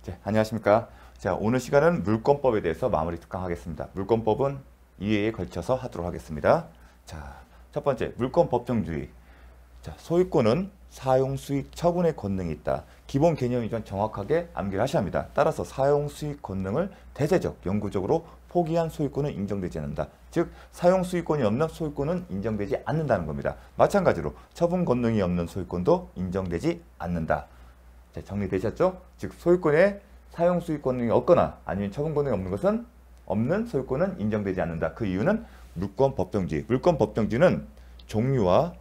네, 안녕하십니까. 자, 오늘 시간은 물권법에 대해서 마무리 특강하겠습니다. 물권법은 2회에 걸쳐서 하도록 하겠습니다. 자, 첫 번째, 물권 법정주의. 자, 소유권은 사용 수익 처분의 권능이 있다. 기본 개념이 좀 정확하게 암기를 하셔야 합니다. 따라서 사용 수익 권능을 대세적, 영구적으로 포기한 소유권은 인정되지 않는다. 즉, 사용 수익권이 없는 소유권은 인정되지 않는다는 겁니다. 마찬가지로 처분 권능이 없는 소유권도 인정되지 않는다. 자, 정리되셨죠? 즉, 소유권에 사용 수익 권능이 없거나 아니면 처분 권능이 없는 것은 없는 소유권은 인정되지 않는다. 그 이유는 물권 법정주의. 물권 법정주의는 종류와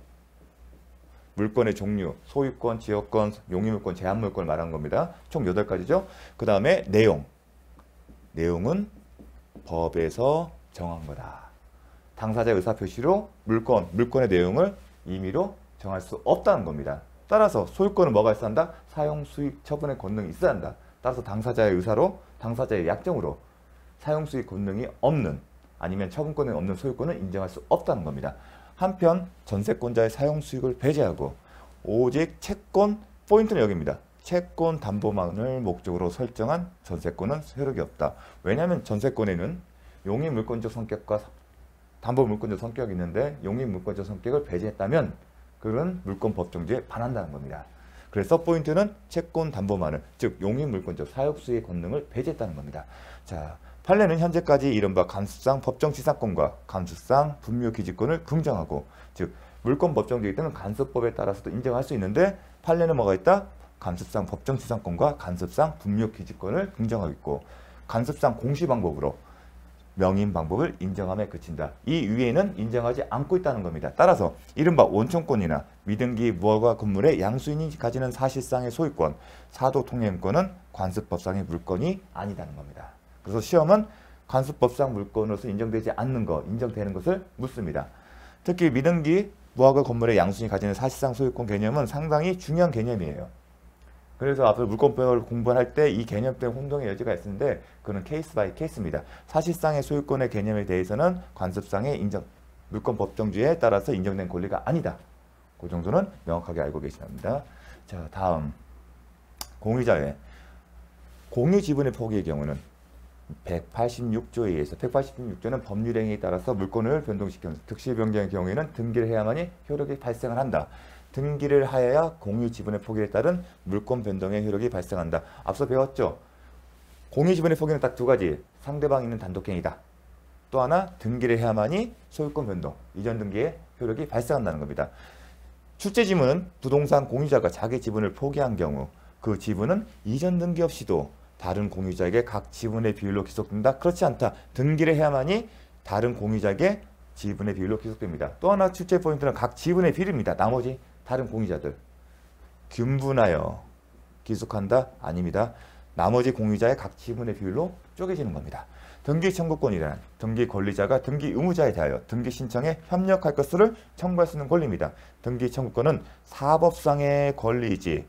물권의 종류, 소유권, 지역권, 용의물권, 제한물권을 말하는 겁니다. 총 8가지죠. 그 다음에 내용. 내용은 법에서 정한 거다. 당사자의 의사표시로 물권의 내용을 임의로 정할 수 없다는 겁니다. 따라서 소유권은 뭐가 있어야 한다? 사용 수익 처분의 권능이 있어야 한다. 따라서 당사자의 의사로, 당사자의 약정으로 사용 수익 권능이 없는 아니면 처분권이 없는 소유권을 인정할 수 없다는 겁니다. 한편 전세권자의 사용 수익을 배제하고 오직 채권, 포인트는 여기입니다. 채권 담보만을 목적으로 설정한 전세권은 효력이 없다. 왜냐하면 전세권에는 용의물권적 성격과 담보물권적 성격이 있는데 용의물권적 성격을 배제했다면 그런 물권 법정주의에 반한다는 겁니다. 그래서 포인트는 채권 담보만을, 즉 용의물권적 사용수익 권능을 배제했다는 겁니다. 자, 판례는 현재까지 이른바 간수상 법정치상권과 간수상 분묘기지권을 긍정하고, 즉 물권 법정주의 때는 간수법에 따라서도 인정할 수 있는데 판례는 뭐가 있다? 간수상 법정치상권과 간수상 분묘기지권을 긍정하고 있고, 간수상 공시방법으로 명인 방법을 인정함에 그친다. 이 위에는 인정하지 않고 있다는 겁니다. 따라서 이른바 원청권이나 미등기 무허가 건물의 양수인이 가지는 사실상의 소유권, 사도통행권은 관습법상의 물권이 아니다는 겁니다. 그래서 시험은 관습법상 물권으로서 인정되지 않는 것, 인정되는 것을 묻습니다. 특히 미등기 무허가 건물의 양수인이 가지는 사실상 소유권 개념은 상당히 중요한 개념이에요. 그래서 앞으로 물권법을 공부할 때 이 개념 때문에 혼동의 여지가 있는데 그는 케이스 바이 케이스입니다. 사실상의 소유권의 개념에 대해서는 관습상의 인정, 물권 법정주의에 따라서 인정된 권리가 아니다. 그 정도는 명확하게 알고 계셔야 합니다. 자, 다음 공유자의 공유 지분의 포기의 경우는 186조에 의해서 186조는 법률행위에 따라서 물권을 변동시키는 특시 변경의 경우에는 등기를 해야만이 효력이 발생을 한다. 등기를 하여야 공유 지분의 포기에 따른 물권 변동의 효력이 발생한다. 앞서 배웠죠? 공유 지분의 포기는 딱 두 가지. 상대방이 있는 단독행위다. 또 하나 등기를 해야만이 소유권 변동, 이전 등기의 효력이 발생한다는 겁니다. 출제 지문은 부동산 공유자가 자기 지분을 포기한 경우 그 지분은 이전 등기 없이도 다른 공유자에게 각 지분의 비율로 귀속된다. 그렇지 않다. 등기를 해야만이 다른 공유자에게 지분의 비율로 귀속됩니다. 또 하나 출제 포인트는 각 지분의 비율입니다. 나머지 다른 공유자들 균분하여 귀속한다? 아닙니다. 나머지 공유자의 각 지분의 비율로 쪼개지는 겁니다. 등기 청구권이란 등기 권리자가 등기 의무자에 대하여 등기 신청에 협력할 것을 청구할 수 있는 권리입니다. 등기 청구권은 사법상의 권리이지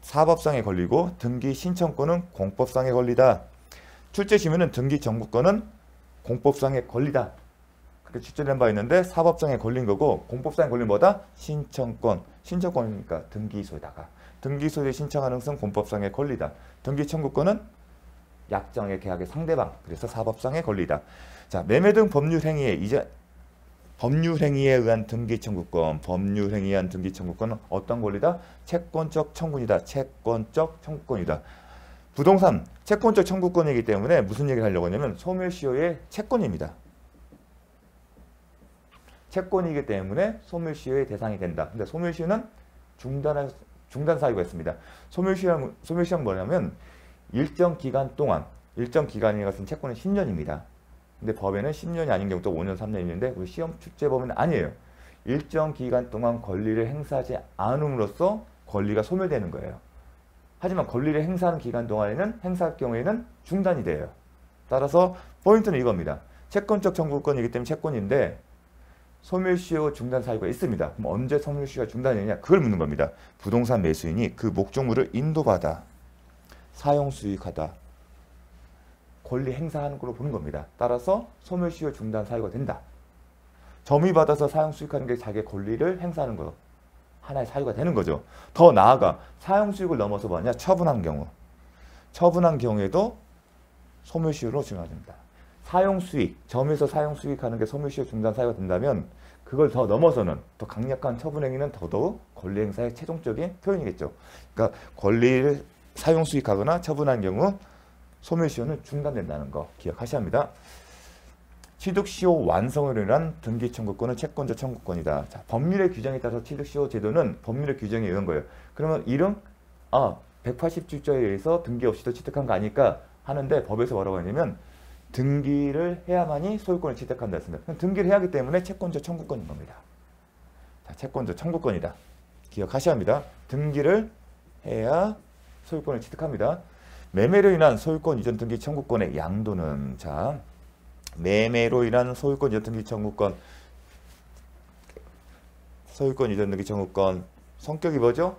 사법상의 권리고 등기 신청권은 공법상의 권리다. 출제 지문은 등기 청구권은 공법상의 권리다. 그렇게 출제된 바 있는데 사법상의 권리인 거고 공법상의 권리는 뭐다? 신청권. 신청권이니까 등기소에다가 등기소에 신청하는 것은 공법상의 권리다. 등기 청구권은 약정의 계약의 상대방. 그래서 사법상의 권리다. 자, 매매 등 법률행위에 의한 등기 청구권, 법률행위에 의한 등기 청구권은 어떤 권리다? 채권적 청구이다. 채권적 청구권이다. 부동산 채권적 청구권이기 때문에 무슨 얘기를 하려고 하냐면 소멸시효의 채권입니다. 채권이기 때문에 소멸시효의 대상이 된다. 근데 소멸시효는 중단 사유가 있습니다. 소멸시효는 뭐냐면 일정 기간 동안, 일정 기간이 것은 채권은 10년입니다. 근데 법에는 10년이 아닌 경우도 5년, 3년 있는데 우리 시험 출제 법에는 아니에요. 일정 기간 동안 권리를 행사하지 않음으로써 권리가 소멸되는 거예요. 하지만 권리를 행사하는 기간 동안에는 행사할 경우에는 중단이 돼요. 따라서 포인트는 이겁니다. 채권적 청구권이기 때문에 채권인데 소멸시효 중단 사유가 있습니다. 그럼 언제 소멸시효가 중단되느냐? 그걸 묻는 겁니다. 부동산 매수인이 그 목적물을 인도받아 사용 수익하다. 권리 행사하는 걸로 보는 겁니다. 따라서 소멸시효 중단 사유가 된다. 점유받아서 사용 수익하는 게 자기의 권리를 행사하는 거. 하나의 사유가 되는 거죠. 더 나아가 사용 수익을 넘어서 뭐냐? 처분한 경우. 처분한 경우에도 소멸시효로 중단됩니다. 사용수익, 점에서 사용수익하는 게 소멸시효 중단 사유가 된다면 그걸 더 넘어서는 더 강력한 처분행위는 더더욱 권리행사의 최종적인 표현이겠죠. 그러니까 권리를 사용수익하거나 처분한 경우 소멸시효는 중단된다는 거 기억하셔야 합니다. 취득시효 완성으로 인한 등기 청구권은 채권자 청구권이다. 자, 법률의 규정에 따라서 취득시효 제도는 법률의 규정에 의한 거예요. 그러면 이름 187조에 의해서 등기 없이도 취득한 거 아닐까 하는데 법에서 뭐라고 하냐면 등기를 해야만이 소유권을 취득한다 했습니다. 등기를 해야 하기 때문에 채권자 청구권인 겁니다. 자, 채권자 청구권이다. 기억하셔야 합니다. 등기를 해야 소유권을 취득합니다. 매매로 인한 소유권 이전 등기 청구권의 양도는 자 매매로 인한 소유권 이전 등기 청구권 소유권 이전 등기 청구권 성격이 뭐죠?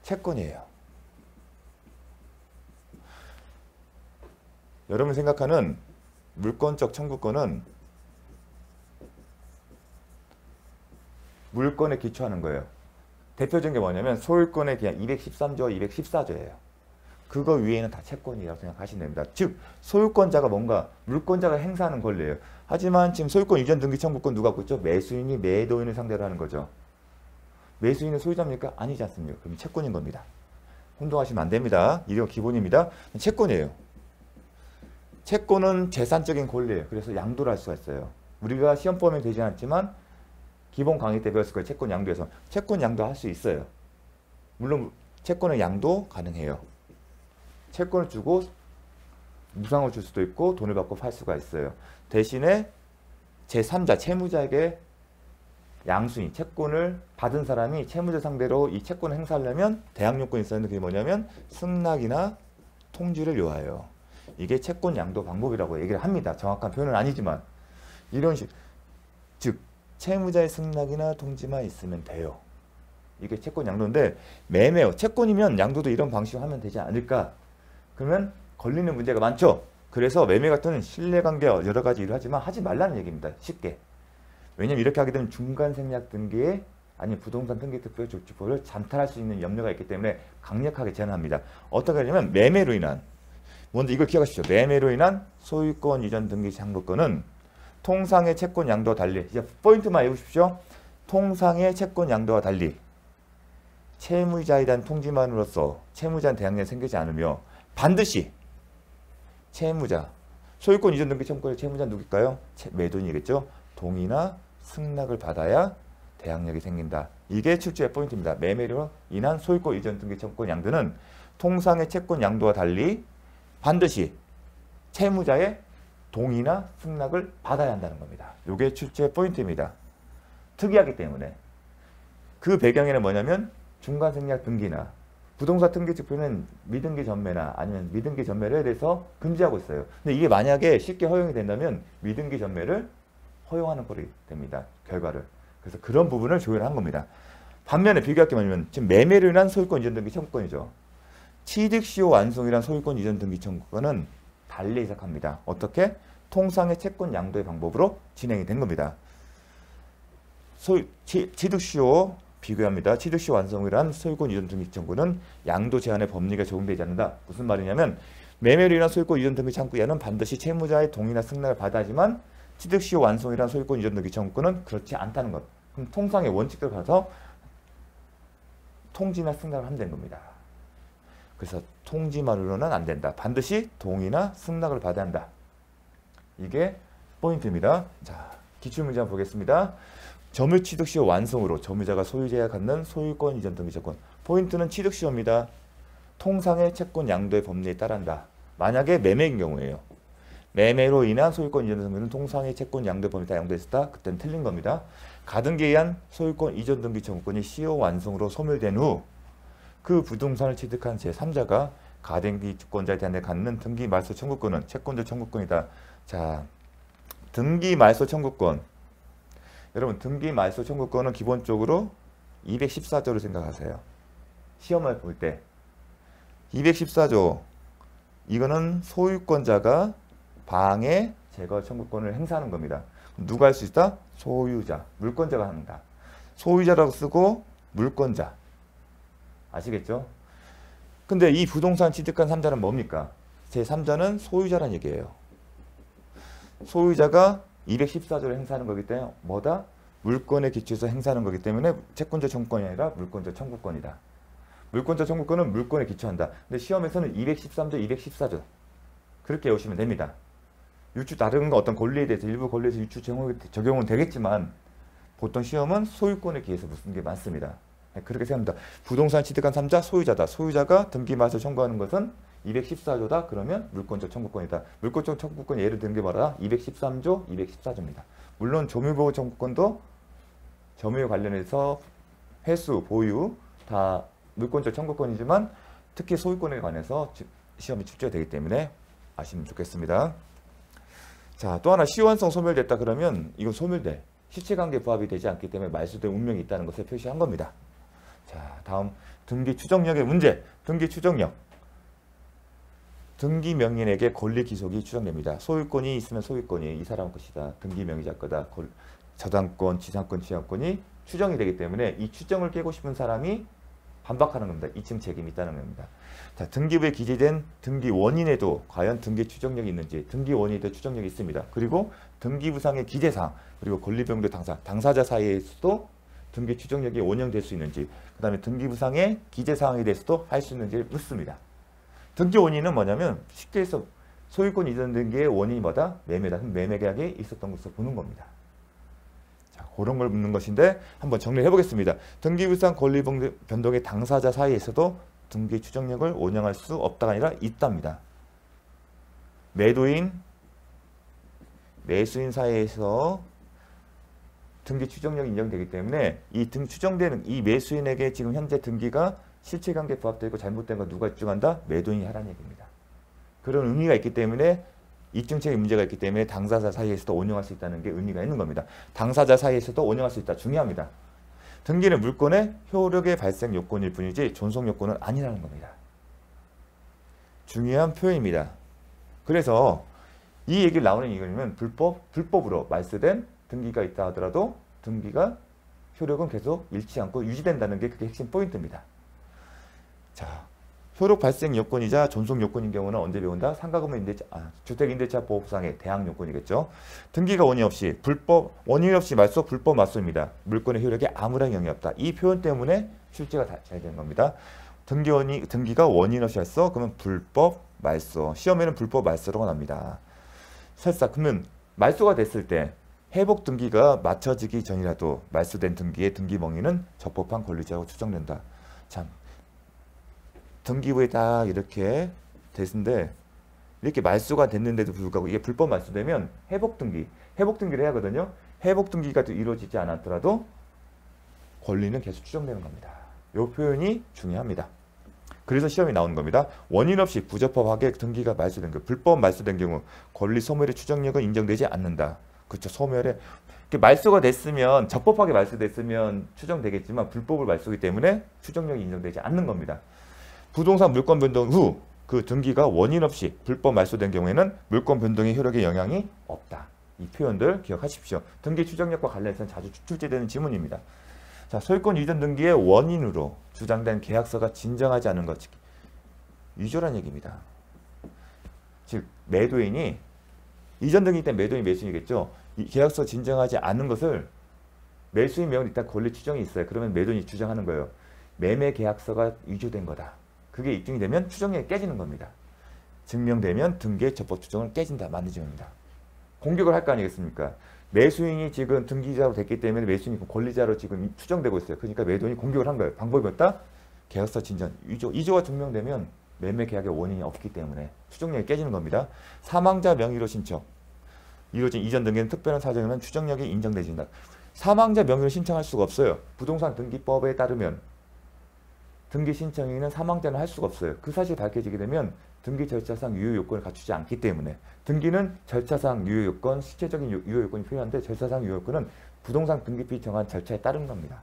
채권이에요. 여러분이 생각하는 물권적 청구권은 물권에 기초하는 거예요. 대표적인 게 뭐냐면 소유권에 그냥 213조, 214조예요. 그거 위에는 다 채권이라고 생각하시면 됩니다. 즉 소유권자가 뭔가 물권자가 행사하는 권리예요. 하지만 지금 소유권 이전 등기 청구권 누가 갖고 있죠? 매수인이 매도인을 상대로 하는 거죠. 매수인은 소유자입니까? 아니지 않습니까? 그럼 채권인 겁니다. 혼동하시면 안 됩니다. 이게 기본입니다. 채권이에요. 채권은 재산적인 권리예요. 그래서 양도를 할 수가 있어요. 우리가 시험 포함이 되지 않았지만 기본 강의 때 배웠을 거예요. 채권 양도에서. 채권 양도 할 수 있어요. 물론 채권의 양도 가능해요. 채권을 주고 무상을 줄 수도 있고 돈을 받고 팔 수가 있어요. 대신에 제3자, 채무자에게 양수인, 채권을 받은 사람이 채무자 상대로 이 채권을 행사하려면 대항 요건이 있었는데 그게 뭐냐면 승낙이나 통지를 요하여요. 이게 채권 양도 방법이라고 얘기를 합니다. 정확한 표현은 아니지만 이런 식, 즉 채무자의 승낙이나 통지만 있으면 돼요. 이게 채권 양도인데 매매요. 채권이면 양도도 이런 방식으로 하면 되지 않을까? 그러면 걸리는 문제가 많죠. 그래서 매매 같은 신뢰관계 여러 가지 일을 하지만 하지 말라는 얘기입니다. 쉽게. 왜냐면 이렇게 하게 되면 중간생략 등기에 아니면 부동산 등기특별 조치법을 잠탈할 수 있는 염려가 있기 때문에 강력하게 제한합니다. 어떻게 하냐면 매매로 인한 먼저 이걸 기억하시죠. 매매로 인한 소유권 이전 등기 청구권은 통상의 채권 양도와 달리 이제 포인트만 외우십시오. 통상의 채권 양도와 달리 채무자에 대한 통지만으로써 채무자한 대항력이 생기지 않으며 반드시 채무자 소유권 이전 등기 청구권의 채무자는 누굴까요? 매도인이겠죠. 동의나 승낙을 받아야 대항력이 생긴다. 이게 출제의 포인트입니다. 매매로 인한 소유권 이전 등기 청구권 양도는 통상의 채권 양도와 달리 반드시 채무자의 동의나 승낙을 받아야 한다는 겁니다. 이게 출제 포인트입니다. 특이하기 때문에. 그 배경에는 뭐냐면 중간생략 등기나 부동산 등기 증표는 미등기 전매나 아니면 미등기 전매를 대해서 금지하고 있어요. 근데 이게 만약에 쉽게 허용이 된다면 미등기 전매를 허용하는 꼴이 됩니다. 결과를. 그래서 그런 부분을 조율한 겁니다. 반면에 비교할 게 뭐냐면 지금 매매로 인한 소유권 이전 등기 청구권이죠. 취득시효 완성이란 소유권 이전 등기 청구권은 달리 해석합니다. 어떻게? 통상의 채권 양도의 방법으로 진행이 된 겁니다. 취득시효 비교합니다. 취득시효 완성이란 소유권 이전 등기 청구는 양도 제한의 법리가 적용되지 않는다. 무슨 말이냐면 매매로 인한 소유권 이전 등기 청구에는 반드시 채무자의 동의나 승낙을 받아야 하지만 취득시효 완성이란 소유권 이전 등기 청구권은 그렇지 않다는 것. 그럼 통상의 원칙대로 가서 통지나 승낙을 하면 되는 겁니다. 그래서 통지만으로는 안 된다. 반드시 동의나 승낙을 받아야 한다. 이게 포인트입니다. 자, 기출문제 한번 보겠습니다. 점유 취득시효 완성으로 점유자가 소유자가 갖는 소유권 이전 등기 채권. 포인트는 취득시효입니다. 통상의 채권 양도의 법리에 따른다. 만약에 매매인 경우에요. 매매로 인한 소유권 이전 등기는 통상의 채권 양도의 법리에 따라 양도했다. 그때는 틀린 겁니다. 가등기에 의한 소유권 이전 등기 청구권이 시효 완성으로 소멸된 후 그 부동산을 취득한 제3자가 가등기 주권자에 대한 데 갖는 등기 말소 청구권은 채권자 청구권이다. 자, 등기 말소 청구권. 여러분, 등기 말소 청구권은 기본적으로 214조를 생각하세요. 시험을 볼 때 214조 이거는 소유권자가 방해 제거 청구권을 행사하는 겁니다. 누가 할 수 있다? 소유자, 물권자가 합니다. 소유자라고 쓰고 물권자. 아시겠죠? 근데 이 부동산 취득한 3자는 뭡니까? 제 3자는 소유자란 얘기예요. 소유자가 214조를 행사하는 거기 때문에 뭐다? 물권에 기초해서 행사하는 거기 때문에 채권자 청구권이 아니라 물권자 청구권이다. 물권자 청구권은 물권에 기초한다. 근데 시험에서는 213조, 214조 그렇게 외우시면 됩니다. 유추 다른 어떤 권리에 대해서 일부 권리에서 유추 적용은 되겠지만 보통 시험은 소유권에 기해서 묻는 게 많습니다. 그렇게 생각합니다. 부동산 취득한 3자 소유자다. 소유자가 등기말소 청구하는 것은 214조다. 그러면 물권적 청구권이다. 물권적 청구권 예를 드는 게 뭐라? 213조, 214조입니다. 물론 조물보호 청구권도 점유에 관련해서 회수, 보유 다 물권적 청구권이지만 특히 소유권에 관해서 시험이 출제되기 때문에 아시면 좋겠습니다. 자, 또 하나 시효한성 소멸됐다 그러면 이건 소멸돼. 실체관계 부합이 되지 않기 때문에 말소된 운명이 있다는 것을 표시한 겁니다. 자, 다음 등기 추정력의 문제. 등기 추정력. 등기 명인에게 권리 기속이 추정됩니다. 소유권이 있으면 소유권이 이 사람 것이다. 등기 명의자 거다. 저당권, 지상권, 취약권이 추정이 되기 때문에 이 추정을 깨고 싶은 사람이 반박하는 겁니다. 2층 책임이 있다는 겁니다. 자, 등기부에 기재된 등기 원인에도 과연 등기 추정력이 있는지, 등기 원인에도 추정력이 있습니다. 그리고 등기부상의 기재사항, 그리고 권리병도 당사자 사이에서도 등기 추정력이 원형될 수 있는지, 그 다음에 등기부상의 기재사항에 대해서도 할 수 있는지 묻습니다. 등기 원인은 뭐냐면 쉽게 해서 소유권 이전 등기의 원인이 뭐다? 매매다. 매매 계약이 있었던 것을 보는 겁니다. 자, 그런 걸 묻는 것인데 한번 정리해 보겠습니다. 등기부상 권리 변동의 당사자 사이에서도 등기 추정력을 원형할 수 없다가 아니라 있답니다. 매도인, 매수인 사이에서 등기 추정력이 인정되기 때문에 이 추정되는 이 매수인에게 지금 현재 등기가 실체관계 부합되고 잘못된 거 누가 입증한다? 매도인이 하라는 얘기입니다. 그런 의미가 있기 때문에 입증책에 문제가 있기 때문에 당사자 사이에서도 원형할 수 있다는 게 의미가 있는 겁니다. 당사자 사이에서도 원형할 수 있다. 중요합니다. 등기는 물권의 효력의 발생 요건일 뿐이지 존속 요건은 아니라는 겁니다. 중요한 표현입니다. 그래서 이 얘기를 나오는 이유는 불법으로 말소된 등기가 있다 하더라도 등기가 효력은 계속 잃지 않고 유지된다는 게 그게 핵심 포인트입니다. 자, 효력 발생 요건이자 존속 요건인 경우는 언제 배운다? 주택임대차 보호상의 대항 요건이겠죠. 등기가 원인 없이 원인 없이 말소 불법 말소입니다. 물권의 효력에 아무런 영향이 없다. 이 표현 때문에 출제가 잘 된 겁니다. 등기가 원인 없이 말소 그러면 불법 말소. 시험에는 불법 말소라고 납니다. 설사 그러면 말소가 됐을 때 회복 등기가 맞춰지기 전이라도 말소된 등기의 등기 명의는 적법한 권리자로 추정된다. 참. 등기부에 딱 이렇게 됐는데 이렇게 말소가 됐는데도 불구하고 이게 불법 말소되면 회복등기를 해야 하거든요. 회복등기가 이루어지지 않았더라도 권리는 계속 추정되는 겁니다. 이 표현이 중요합니다. 그래서 시험이 나오는 겁니다. 원인 없이 부적법하게 등기가 말소된 거, 불법 말소된 경우 권리 소멸의 추정력은 인정되지 않는다. 그렇죠. 소멸에 말소가 됐으면 적법하게 말소됐으면 추정되겠지만 불법을 말소기 때문에 추정력이 인정되지 않는 겁니다. 부동산 물권 변동 후 그 등기가 원인 없이 불법 말소된 경우에는 물권 변동의 효력에 영향이 없다. 이 표현들 기억하십시오. 등기 추정력과 관련해서는 자주 출제되는 지문입니다. 자, 소유권 이전 등기의 원인으로 주장된 계약서가 진정하지 않은 것, 위조란 얘기입니다. 즉 매도인이 이전 등기 때 매도인 매수인이겠죠. 이 계약서 진정하지 않은 것을 매수인 명은 일단 권리 추정이 있어요. 그러면 매도인이 주장하는 거예요. 매매 계약서가 위조된 거다. 그게 입증이 되면 추정력이 깨지는 겁니다. 증명되면 등기의 적법 추정을 깨진다. 맞는 증언입니다. 공격을 할 거 아니겠습니까? 매수인이 지금 등기자로 됐기 때문에 매수인이 권리자로 지금 추정되고 있어요. 그러니까 매도인이 공격을 한 거예요. 방법이 없다? 계약서 진전, 위조가 증명되면 매매 계약의 원인이 없기 때문에 추정력이 깨지는 겁니다. 사망자 명의로 신청. 이루어진 이전 등기는 특별한 사정이면 추정력이 인정되진다. 사망자 명의로 신청할 수가 없어요. 부동산 등기법에 따르면 등기 신청인은 사망자는 할 수가 없어요. 그 사실이 밝혀지게 되면 등기 절차상 유효 요건을 갖추지 않기 때문에 등기는 절차상 유효 요건, 실체적인 유효 요건이 필요한데 절차상 유효 요건은 부동산 등기비 정한 절차에 따른 겁니다.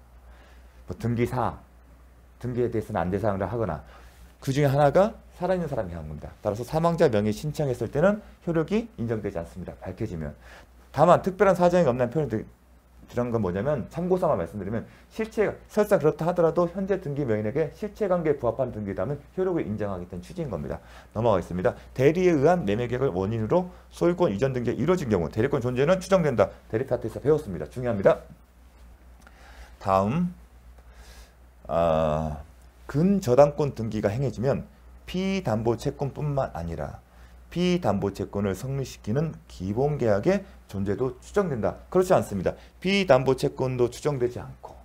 뭐 등기사, 등기에 대해서는 안대사항을 하거나 그 중에 하나가 살아있는 사람이 한 겁니다. 따라서 사망자 명의 신청했을 때는 효력이 인정되지 않습니다. 밝혀지면. 다만 특별한 사정이 없는 표현을 주장한 건 뭐냐면 참고삼아 말씀드리면 실체 설사 그렇다 하더라도 현재 등기 명인에게 실체관계에 부합한 등기라면 효력을 인정하겠다는 취지인 겁니다. 넘어가겠습니다. 대리에 의한 매매계약을 원인으로 소유권 이전 등기가 이루어진 경우 대리권 존재는 추정된다. 대리 파트에서 배웠습니다. 중요합니다. 다음 근저당권 등기가 행해지면 피담보채권뿐만 아니라 피담보채권을 성립시키는 기본계약의 존재도 추정된다. 그렇지 않습니다. 피담보채권도 추정되지 않고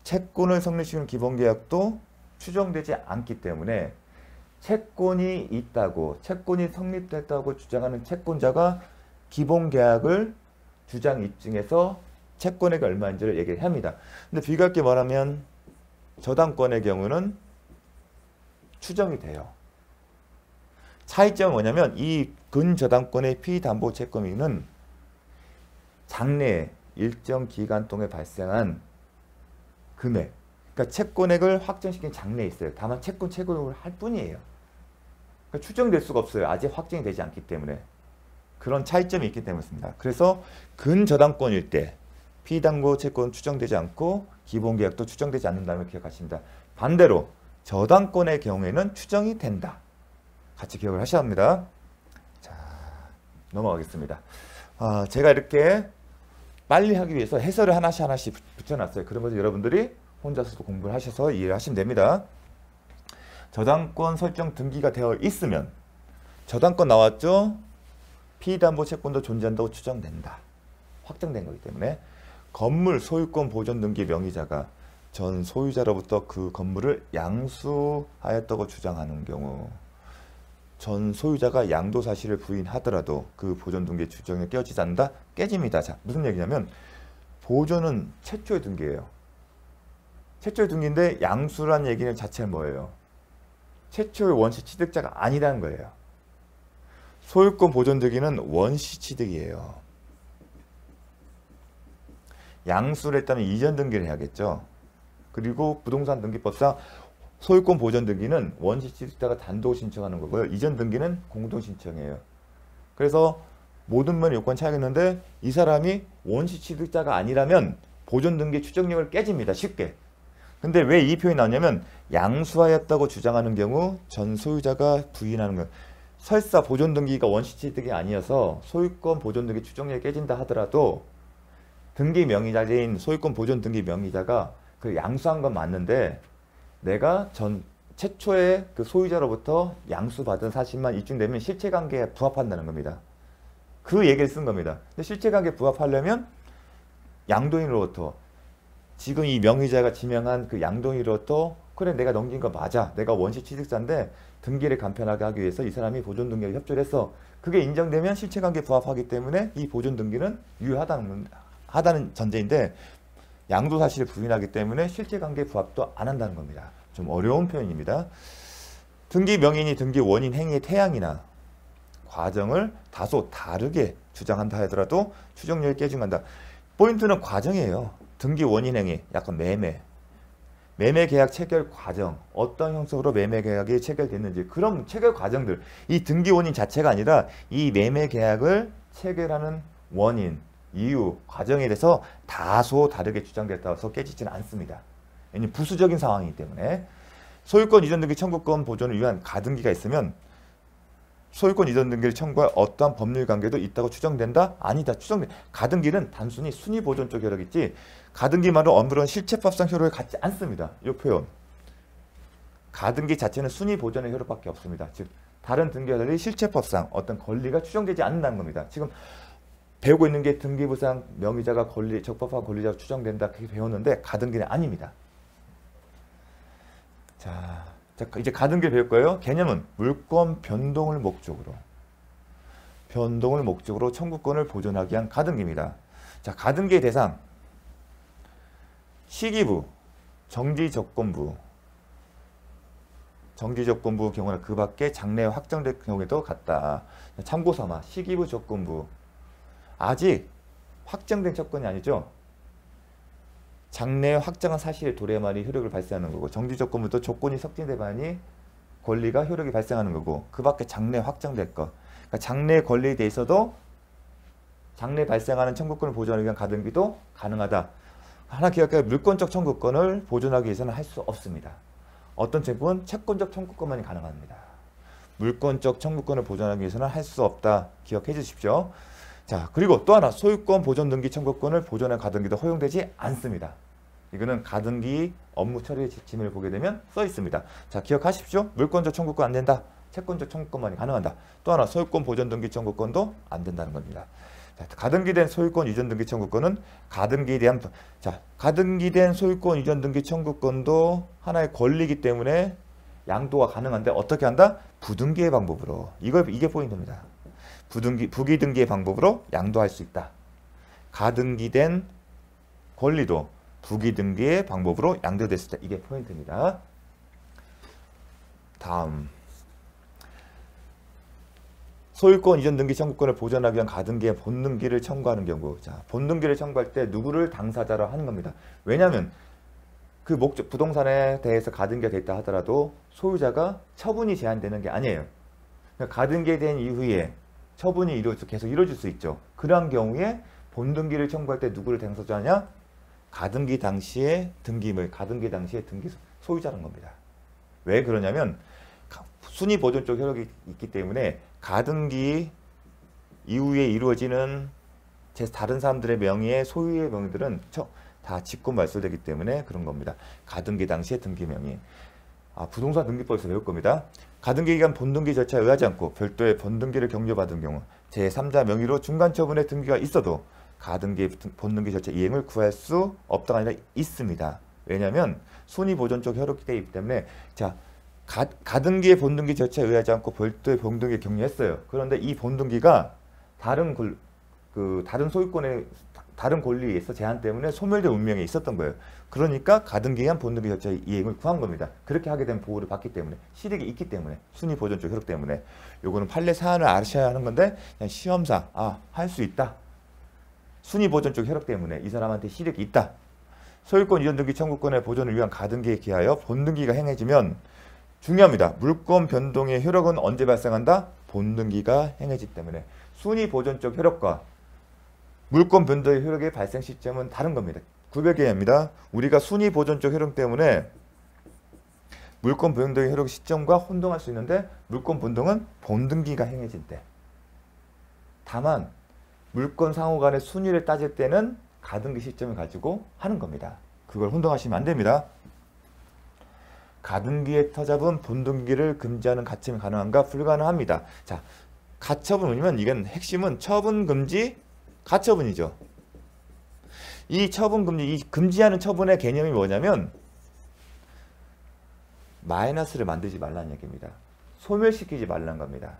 채권을 성립시키는 기본계약도 추정되지 않기 때문에 채권이 있다고, 채권이 성립됐다고 주장하는 채권자가 기본계약을 주장 입증해서 채권액이 얼마인지를 얘기를 합니다. 근데 비교할게 말하면 저당권의 경우는 추정이 돼요. 차이점은 뭐냐면 이 근저당권의 피담보채권은 장래에 일정 기간 동안에 발생한 금액, 그러니까 채권액을 확정시킨 장래에 있어요. 다만 채권 채권을 할 뿐이에요. 그러니까 추정될 수가 없어요. 아직 확정이 되지 않기 때문에. 그런 차이점이 있기 때문입니다. 그래서 근저당권일 때 피담보채권 추정되지 않고 기본계약도 추정되지 않는다는 걸 기억하십니다. 반대로 저당권의 경우에는 추정이 된다. 같이 기억을 하셔야 합니다. 자, 넘어가겠습니다. 제가 이렇게 빨리 하기 위해서 해설을 하나씩 붙여놨어요. 그러면서 여러분들이 혼자서도 공부를 하셔서 이해를 하시면 됩니다. 저당권 설정 등기가 되어 있으면 저당권 나왔죠? 피담보채권도 존재한다고 추정된다. 확정된 거기 때문에 건물 소유권 보존 등기 명의자가 전 소유자로부터 그 건물을 양수하였다고 주장하는 경우 전 소유자가 양도 사실을 부인하더라도 그 보존 등기 추정에 깨어지지 않는다? 깨집니다. 자, 무슨 얘기냐면 보존은 최초의 등기예요. 최초의 등기인데 양수란 얘기는 자체는 뭐예요? 최초의 원시 취득자가 아니라는 거예요. 소유권 보존 등기는 원시 취득이에요. 양수를 했다면 이전 등기를 해야겠죠. 그리고 부동산 등기법상 소유권 보존 등기는 원시 취득자가 단독 신청하는 거고요. 이전 등기는 공동 신청이에요. 그래서 모든 면 요건 차이겠는데 이 사람이 원시 취득자가 아니라면 보존 등기 추정력을 깨집니다. 쉽게. 근데 왜 이 표현이 나오냐면 양수하였다고 주장하는 경우 전 소유자가 부인하는 거예요. 설사 보존 등기가 원시 취득이 아니어서 소유권 보존 등기 추정력이 깨진다 하더라도 등기 명의자인 소유권 보존 등기 명의자가 그 양수한 건 맞는데 내가 최초의 그 소유자로부터 양수받은 사실만 입증되면 실체관계에 부합한다는 겁니다. 그 얘기를 쓴 겁니다. 근데 실체관계에 부합하려면 양도인으로부터 지금 이 명의자가 지명한 그 양도인으로부터 그래 내가 넘긴 거 맞아. 내가 원시 취득자인데 등기를 간편하게 하기 위해서 이 사람이 보존 등기에 협조를 했어. 그게 인정되면 실체관계에 부합하기 때문에 이 보존 등기는 유효하다는 전제인데 양도 사실을 부인하기 때문에 실체관계 부합도 안 한다는 겁니다. 좀 어려운 표현입니다. 등기 명인이 등기 원인 행위의 태양이나 과정을 다소 다르게 주장한다 하더라도 추정력이 깨진다. 포인트는 과정이에요. 등기 원인 행위, 약간 매매 계약 체결 과정, 어떤 형식으로 매매 계약이 체결됐는지 그런 체결 과정들, 이 등기 원인 자체가 아니라 이 매매 계약을 체결하는 원인, 이유, 과정에 대해서 다소 다르게 주장됐다고 해서 깨지지는 않습니다. 왜냐하면 부수적인 상황이기 때문에. 소유권 이전 등기 청구권 보존을 위한 가등기가 있으면 소유권 이전 등기를 청구할 어떠한 법률 관계도 있다고 추정된다? 아니다. 가등기는 단순히 순위 보존 쪽 효력이지 가등기만으로 아무런 실체법상 효력을 갖지 않습니다. 이 표현. 가등기 자체는 순위 보존의 효력밖에 없습니다. 즉 다른 등기와 달리 실체법상 어떤 권리가 추정되지 않는다는 겁니다. 지금 배우고 있는 게 등기부상 명의자가 적법한 권리자로 추정된다 그렇게 배웠는데 가등기는 아닙니다. 자, 이제 가등기를 배울 거예요. 개념은 물권 변동을 목적으로 청구권을 보존하기 위한 가등기입니다. 자, 가등기의 대상 시기부, 정지조건부 경우는 그 밖에 장래에 확정될 경우에도 같다. 참고삼아 시기부 조건부 아직 확정된 조건이 아니죠. 장래에 확정한 사실의 도래만이 효력을 발생하는 거고 정지조건부도 조건이 삭제돼야만이 권리가 효력이 발생하는 거고 그 밖에 장래에 확정될 것. 그러니까 장래의 권리에 대해서도 장래 발생하는 청구권을 보존하기 위한 가등기도 가능하다. 하나 기억해요. 물권적 청구권을 보존하기 위해서는 할 수 없습니다. 어떤 채권은 채권적 청구권만이 가능합니다. 물권적 청구권을 보존하기 위해서는 할 수 없다. 기억해 주십시오. 자, 그리고 또 하나 소유권 보존 등기 청구권을 보존한 가등기도 허용되지 않습니다. 이거는 가등기 업무 처리 지침을 보게 되면 써 있습니다. 자, 기억하십시오. 물권적 청구권 안 된다. 채권적 청구권만이 가능하다. 또 하나 소유권 보존 등기 청구권도 안 된다는 겁니다. 자, 가등기된 소유권 이전 등기 청구권은 가등기에 대한 가등기된 소유권 이전 등기 청구권도 하나의 권리이기 때문에 양도가 가능한데 어떻게 한다? 부등기의 방법으로. 이게 포인트입니다. 부기등기의 방법으로 양도할 수 있다. 가등기된 권리도 부기등기의 방법으로 양도됐을 때 이게 포인트입니다. 다음 소유권 이전 등기 청구권을 보존하기 위한 가등기의 본등기를 청구하는 경우. 자, 본등기를 청구할 때 누구를 당사자로 하는 겁니다. 왜냐하면 그 목적 부동산에 대해서 가등기가 됐다 하더라도 소유자가 처분이 제한되는 게 아니에요. 그러니까 가등기에 대한 이후에 처분이 계속 이루어질 수 있죠. 그러한 경우에 본등기를 청구할 때 누구를 당사자냐? 가등기 당시의 가등기 당시의 등기 소유자라는 겁니다. 왜 그러냐면 순위 보존적 효력이 있기 때문에 가등기 이후에 이루어지는 다른 사람들의 명의의 소유의 명의들은 다 직권 말소되기 때문에 그런 겁니다. 가등기 당시의 등기 명의. 부동산 등기법에서 배울 겁니다. 가등기 기간 본등기 절차에 의하지 않고 별도의 본등기를 격려받은 경우 제3자 명의로 중간 처분의 등기가 있어도 가등기 본등기 절차 이행을 구할 수 없다가 아니라 있습니다. 왜냐하면 순위 보존적 효력이 되기 때문에 가등기의 본등기 절차에 의하지 않고 별도의 본등기 격려했어요. 그런데 이 본등기가 다른 소유권의 다른 권리에 의해서 제한 때문에 소멸된 운명에 있었던 거예요. 그러니까 가등기에 의한 본등기 절차 이행을 구한 겁니다. 그렇게 하게 되면 보호를 받기 때문에 실익이 있기 때문에 순위 보존적 효력 때문에 요거는 판례 사안을 아셔야 하는 건데 그냥 시험상 할 수 있다. 순위 보존적 효력 때문에 이 사람한테 실익이 있다. 소유권 이전 등기 청구권의 보존을 위한 가등기에 기하여 본등기가 행해지면 중요합니다. 물권 변동의 효력은 언제 발생한다? 본등기가 행해지기 때문에 순위 보존적 효력과 물권 변동의 효력의 발생 시점은 다른 겁니다. 구별해야 합니다. 우리가 순위 보존적 효력 때문에 물권 변동의 효력 시점과 혼동할 수 있는데 물권 변동은 본등기가 행해질 때. 다만 물권 상호 간의 순위를 따질 때는 가등기 시점을 가지고 하는 겁니다. 그걸 혼동하시면 안 됩니다. 가등기에 터잡은 본등기를 금지하는 가처분이 가능한가? 불가능합니다. 자, 가처분이면 이건 핵심은 처분 금지 가처분이죠. 이 처분 금지, 이 금지하는 처분의 개념이 뭐냐면 마이너스를 만들지 말라는 얘기입니다. 소멸시키지 말라는 겁니다.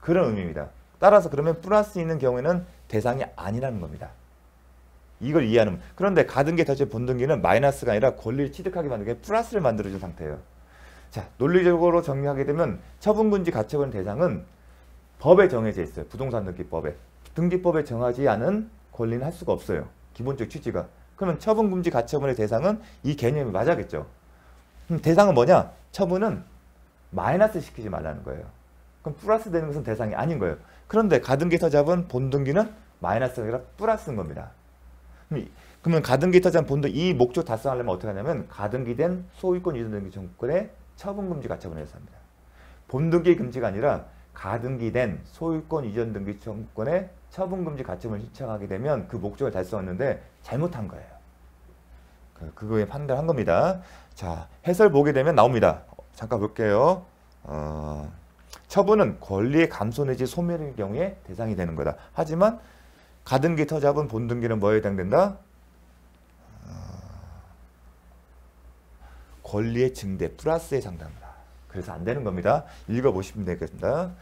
그런 의미입니다. 따라서 그러면 플러스 있는 경우에는 대상이 아니라는 겁니다. 이걸 이해하는. 그런데 가등기에 터진 본등기는 마이너스가 아니라 권리를 취득하게 만들게 플러스를 만들어준 상태예요. 자, 논리적으로 정리하게 되면 처분금지 가처분 대상은 법에 정해져 있어요. 부동산 등기법에. 등기법에 정하지 않은 권리는 할 수가 없어요. 기본적 취지가. 그러면 처분금지 가처분의 대상은 이 개념이 맞아야겠죠. 그럼 대상은 뭐냐? 처분은 마이너스 시키지 말라는 거예요. 그럼 플러스 되는 것은 대상이 아닌 거예요. 그런데 가등기에서 잡은 본등기는 마이너스가 아니라 플러스인 겁니다. 그러면 가등기에 잡은 본등기 이 목적 달성하려면 어떻게 하냐면 가등기된 소유권 이전 등기 청구권의 처분금지 가처분을 해서 합니다. 본등기 금지가 아니라 가등기된 소유권 이전 등기 청구권의 처분금지 가처분을 신청하게 되면 그 목적을 달성했는데 잘못한 거예요. 그거에 판단한 겁니다. 자, 해설 보게 되면 나옵니다. 잠깐 볼게요. 처분은 권리의 감소 내지 소멸의 경우에 대상이 되는 거다. 하지만 가등기 터잡은 본등기는 뭐에 해당된다? 권리의 증대 플러스에 해당된다. 그래서 안 되는 겁니다. 읽어보시면 되겠습니다.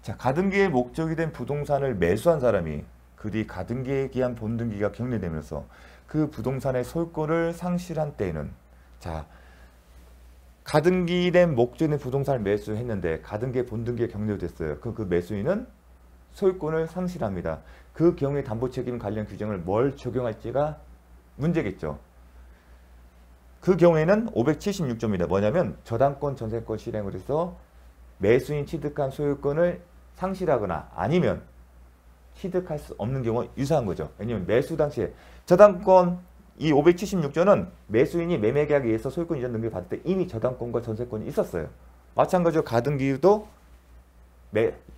자, 가등기의 목적이 된 부동산을 매수한 사람이 그 뒤 가등기에 기한 본등기가 격리되면서 그 부동산의 소유권을 상실한 때에는 자, 가등기된 목적인 부동산을 매수했는데 가등기의 본등기가 격려됐어요. 그 매수인은 소유권을 상실합니다. 그 경우에 담보책임 관련 규정을 뭘 적용할지가 문제겠죠. 그 경우에는 576조입니다. 뭐냐면 저당권 전세권 실행을 해서 매수인 취득한 소유권을 상실하거나 아니면 취득할 수 없는 경우가 유사한 거죠. 왜냐하면 매수 당시에 저당권 이 576조는 매수인이 매매계약에 의해서 소유권 이전 등기를 받을 때 이미 저당권과 전세권이 있었어요. 마찬가지로 가등기도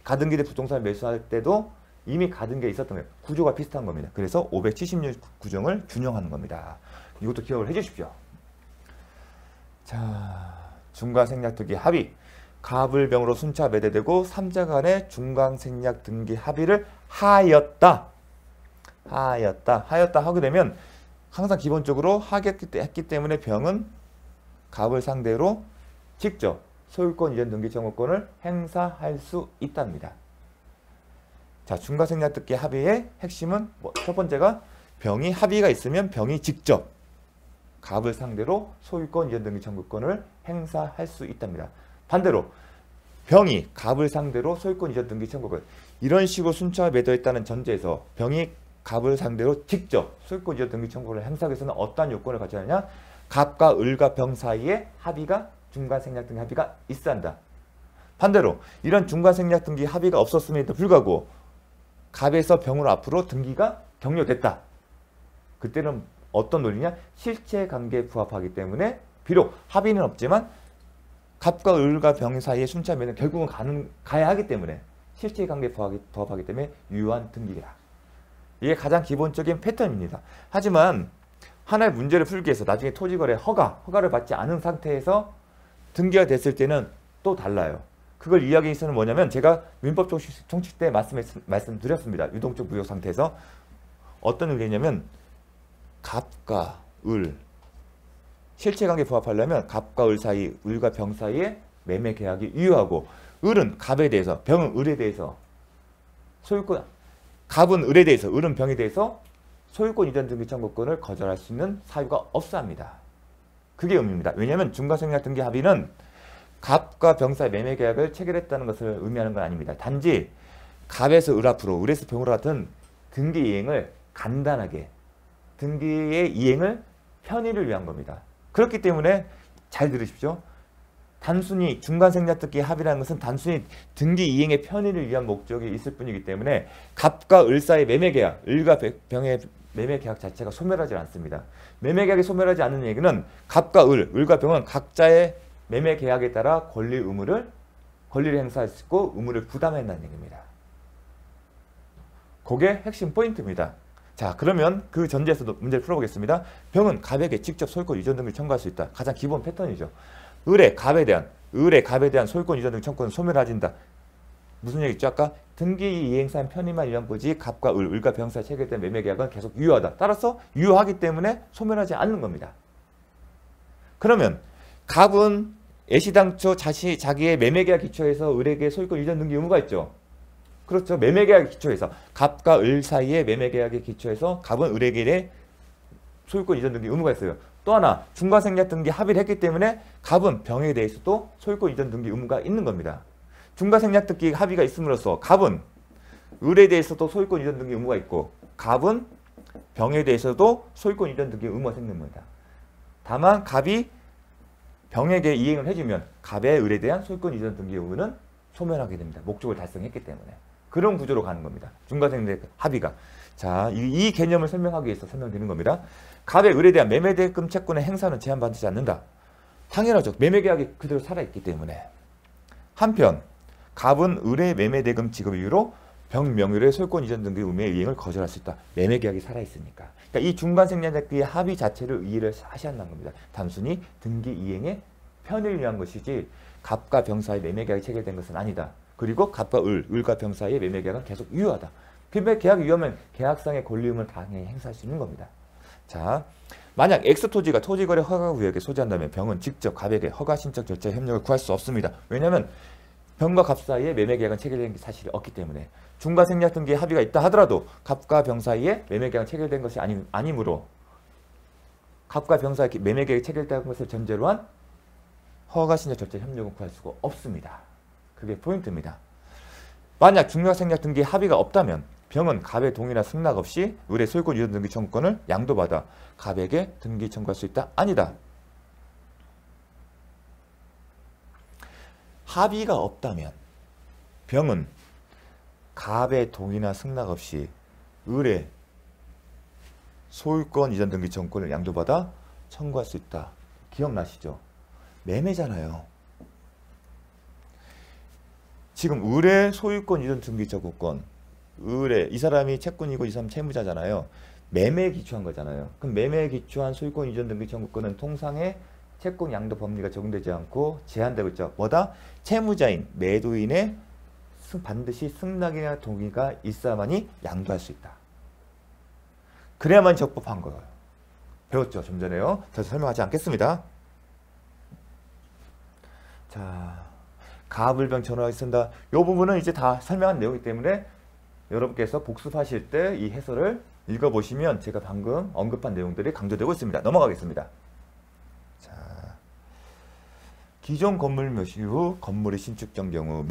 가등기대 부동산을 매수할 때도 이미 가등기가 있었던 거예요. 구조가 비슷한 겁니다. 그래서 576구정을 준용하는 겁니다. 이것도 기억을 해주십시오. 자, 중간생략등기 합의. 갑을병으로 순차 매도되고 3자 간의 중간생략등기 합의를 하였다 하게 되면 항상 기본적으로 하겠기 때문에 병은 갑을 상대로 직접 소유권 이전 등기 청구권을 행사할 수 있답니다. 자, 중간생략등기 합의의 핵심은 첫 번째가 병이 합의가 있으면 병이 직접 갑을 상대로 소유권 이전 등기 청구권을 행사할 수 있답니다. 반대로 병이 갑을 상대로 소유권 이전 등기 청구권 이런 식으로 순차 매도했다는 전제에서 병이 갑을 상대로 직접 소유권 이전 등기 청구권을 행사하기 위해서는 어떠한 요건을 갖춰야 하냐? 갑과 을과 병 사이에 합의가 중간생략등기 합의가 있어야 한다. 반대로 이런 중간생략등기 합의가 없었음에도 불구하고 갑에서 병으로 앞으로 등기가 격려됐다. 그때는 어떤 논리냐? 실체관계에 부합하기 때문에 비록 합의는 없지만 갑과 을과 병 사이의 순차 매도는 결국은 가야 하기 때문에 실체관계에 부합하기 때문에 유효한 등기다. 이게 가장 기본적인 패턴입니다. 하지만 하나의 문제를 풀기 위해서 나중에 토지거래 허가를 받지 않은 상태에서 등기가 됐을 때는 또 달라요. 그걸 이야기하기 위해서는 뭐냐면 제가 민법 총칙 때 말씀드렸습니다. 유동적 무효 상태에서 어떤 의미냐면 갑과 을 실체관계에 부합하려면 갑과 을 사이, 을과 병 사이에 매매 계약이 유효하고 을은 갑에 대해서, 병은 을에 대해서 소유권, 갑은 을에 대해서, 을은 병에 대해서 소유권 이전 등기 청구권을 거절할 수 있는 사유가 없어 합니다. 그게 의미입니다. 왜냐하면 중간생략 등기 합의는 갑과 병 사이 매매 계약을 체결했다는 것을 의미하는 건 아닙니다. 단지 갑에서 을 앞으로, 을에서 병으로 같은 등기 이행을 간단하게, 등기의 이행을 편의를 위한 겁니다. 그렇기 때문에 잘 들으십시오. 단순히 중간생략등기 합의라는 것은 단순히 등기 이행의 편의를 위한 목적이 있을 뿐이기 때문에 갑과 을 사이 매매 계약, 을과 병의 매매 계약 자체가 소멸하지 않습니다. 매매 계약이 소멸하지 않는 얘기는 갑과 을과 병은 각자의 매매 계약에 따라 권리 의무를 행사할 수 있고 의무를 부담한다는 얘기입니다. 그게 핵심 포인트입니다. 자, 그러면 그 전제에서도 문제를 풀어보겠습니다. 병은 갑에게 직접 소유권 이전 등기를 청구할 수 있다. 가장 기본 패턴이죠. 을의 갑에 대한 소유권 이전 등기 청구권은 소멸해진다. 무슨 얘기죠? 아까 등기 이행사의 편의만 위한 거지 갑과 을과 병 사이 체결된 매매 계약은 계속 유효하다. 따라서 유효하기 때문에 소멸하지 않는 겁니다. 그러면 갑은 애시당초 자기의 매매 계약 기초에서 을에게 소유권 이전 등기 의무가 있죠. 그렇죠. 매매 계약 기초에서 갑과 을 사이의 매매 계약의 기초에서 갑은 을에게 소유권 이전 등기 의무가 있어요. 또 하나 중간생략 등기 합의를 했기 때문에 갑은 병에 대해서도 소유권 이전 등기 의무가 있는 겁니다. 중간생략 등기 합의가 있음으로써 갑은 을에 대해서도 소유권 이전 등기 의무가 있고 갑은 병에 대해서도 소유권 이전 등기 의무가 생기는 겁니다. 다만 갑이 병에게 이행을 해주면 갑의 을에 대한 소유권 이전 등기 의무는 소멸하게 됩니다. 목적을 달성했기 때문에. 그런 구조로 가는 겁니다. 중간생략 합의가. 자, 이 개념을 설명하기 위해서 설명드리는 겁니다. 갑의 을에 대한 매매대금 채권의 행사는 제한받지 않는다. 당연하죠. 매매계약이 그대로 살아있기 때문에. 한편 갑은 을의 매매대금 지급 이유로 병 명의의 소유권 이전 등기 의무의 이행을 거절할 수 있다. 매매계약이 살아있으니까. 그러니까 이 중간생략의 합의 자체를 이해를 하셔야 한다는 겁니다. 단순히 등기 이행의 편의를 위한 것이지 갑과 병 사이 매매계약이 체결된 것은 아니다. 그리고 갑과 을과 병 사이의 매매계약은 계속 유효하다. 매매계약이 유효하면 계약상의 권리 의무를 당연히 행사할 수 있는 겁니다. 자, 만약 X토지가 토지거래 허가구역에 소지한다면 병은 직접 갑에게 허가 신청 절차 협력을 구할 수 없습니다. 왜냐하면 병과 갑 사이에 매매계약은 체결된 사실이 없기 때문에 중간생략 등기 합의가 있다 하더라도 갑과 병 사이에 매매계약은 체결된 것이 아니므로 갑과 병 사이에 매매계약이 체결된 것을 전제로 한 허가 신청 절차 협력을 구할 수가 없습니다. 그게 포인트입니다. 만약 중간생략 등기 합의가 없다면 병은 갑의 동의나 승낙 없이 을의 소유권 이전 등기 청구권을 양도받아 갑에게 등기 청구할 수 있다? 아니다. 합의가 없다면 병은 갑의 동의나 승낙 없이 을의 소유권 이전 등기 청구권을 양도받아 청구할 수 있다. 기억나시죠? 매매잖아요. 지금 을의 소유권 이전 등기 청구권, 을의 이 사람이 채권이고 이 사람 채무자잖아요. 매매에 기초한 거잖아요. 그럼 매매에 기초한 소유권 이전 등기 청구권은 통상의 채권 양도 법리가 적용되지 않고 제한되고 있죠. 뭐다? 채무자인 매도인의 반드시 승낙이나 동의가 있어야만이 양도할 수 있다. 그래야만 적법한 거예요. 배웠죠? 좀 전에요. 더 설명하지 않겠습니다. 자, 가불병 전화하겠습니다. 이 부분은 이제 다 설명한 내용이기 때문에 여러분께서 복습하실 때 이 해설을 읽어보시면 제가 방금 언급한 내용들이 강조되고 있습니다. 넘어가겠습니다. 자, 기존 건물 멸시 후 건물이 신축된 경우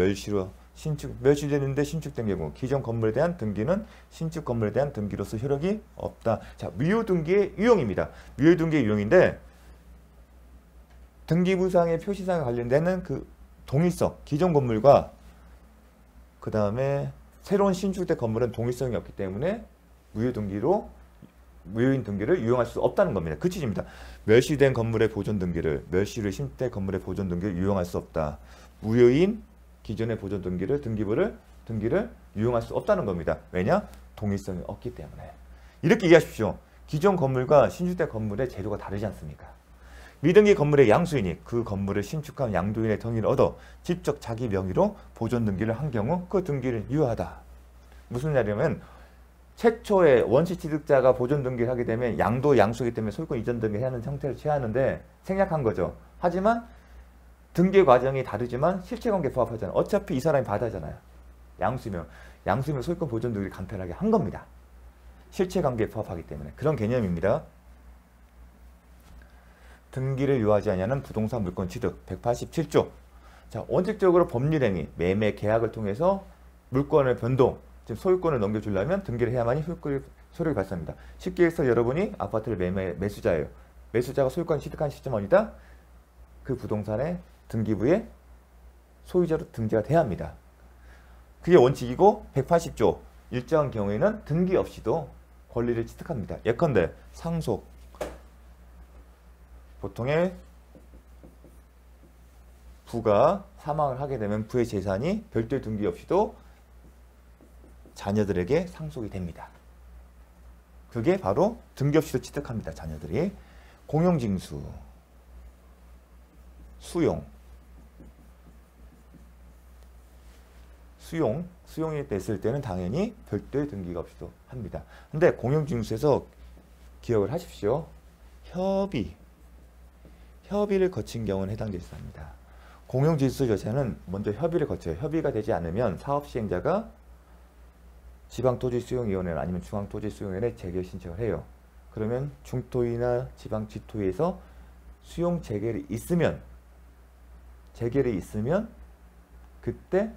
멸시되는데 신축된 경우 기존 건물에 대한 등기는 신축 건물에 대한 등기로서 효력이 없다. 자, 무효등기의 유형입니다. 무효등기의 유형인데 등기부상의 표시상에 관련되는 그 동일성, 기존 건물과 그 다음에 새로운 신축된 건물은 동일성이 없기 때문에 무효인 등기를 유용할 수 없다는 겁니다. 그 취지입니다. 멸시된 건물의 보존 등기를 멸시로 신축된 건물의 보존 등기를 유용할 수 없다. 무효인 기존의 보존 등기를 등기를 유용할 수 없다는 겁니다. 왜냐? 동일성이 없기 때문에. 이렇게 이해하십시오. 기존 건물과 신축된 건물의 재료가 다르지 않습니까? 미등기 건물의 양수인이 그 건물을 신축한 양도인의 동의를 얻어 직접 자기 명의로 보존 등기를 한 경우 그 등기를 유효하다. 무슨 말이냐면 최초의 원시 취득자가 보존 등기를 하게 되면 양수이기 때문에 소유권 이전 등기를 하는 형태를 취하는데 생략한 거죠. 하지만 등기 과정이 다르지만 실체관계 부합하잖아요. 어차피 이 사람이 받아잖아요. 양수면 소유권 보존 등기를 간편하게 한 겁니다. 실체관계에 부합하기 때문에 그런 개념입니다. 등기를 유효하지 아니하는 부동산 물권 취득 187조. 자, 원칙적으로 법률행위, 매매 계약을 통해서 물권을 변동, 지금 소유권을 넘겨주려면 등기를 해야만이 효력이 발생합니다. 쉽게 해서 여러분이 아파트를 매수자예요. 매수자가 소유권 취득한 시점은 어디다? 그 부동산의 등기부에 소유자로 등재가 돼야 합니다. 그게 원칙이고 180조 일정한 경우에는 등기 없이도 권리를 취득합니다. 예컨대 상속, 보통의 부가 사망을 하게 되면 부의 재산이 별도의 등기 없이도 자녀들에게 상속이 됩니다. 그게 바로 등기 없이도 취득합니다. 자녀들이. 공용징수, 수용이 됐을 때는 당연히 별도의 등기가 없이도 합니다. 근데 공용징수에서 기억을 하십시오. 협의를 거친 경우는 해당되지 않습니다. 공용징수 절차는 먼저 협의를 거쳐요. 협의가 되지 않으면 사업시행자가 지방토지수용위원회 아니면 중앙토지수용위원회에 재결 신청을 해요. 그러면 중토위나 지방지토위에서 수용 재결이 있으면 그때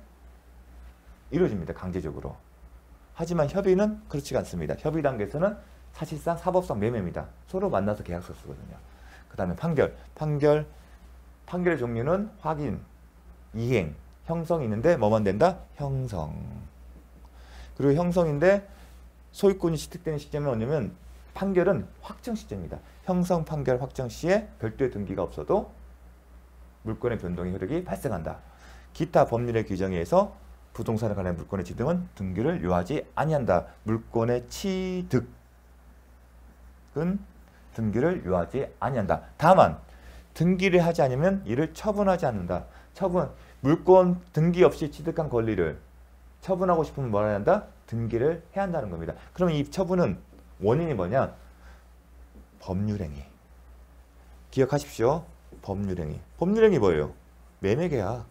이루어집니다. 강제적으로. 하지만 협의는 그렇지가 않습니다. 협의 단계에서는 사실상 사법상 매매입니다. 서로 만나서 계약서 쓰거든요. 그 다음에 판결의 종류는 확인, 이행, 형성이 있는데 뭐만 된다? 형성. 그리고 형성인데 소유권이 취득되는 시점은 뭐냐면 판결은 확정 시점입니다. 형성 판결 확정 시에 별도의 등기가 없어도 물권의 변동의 효력이 발생한다. 기타 법률의 규정에 의해서 부동산에 관한 물권의 취득은 등기를 유효하지 아니한다. 물권의 취득은 등기를 유효하지 아니한다. 다만 등기를 하지 않으면 이를 처분하지 않는다. 물권 등기 없이 취득한 권리를 처분하고 싶으면 뭐라 해야 한다? 등기를 해야 한다는 겁니다. 그럼 이 처분은 원인이 뭐냐? 법률행위. 기억하십시오. 법률행위. 법률행위 뭐예요? 매매계약.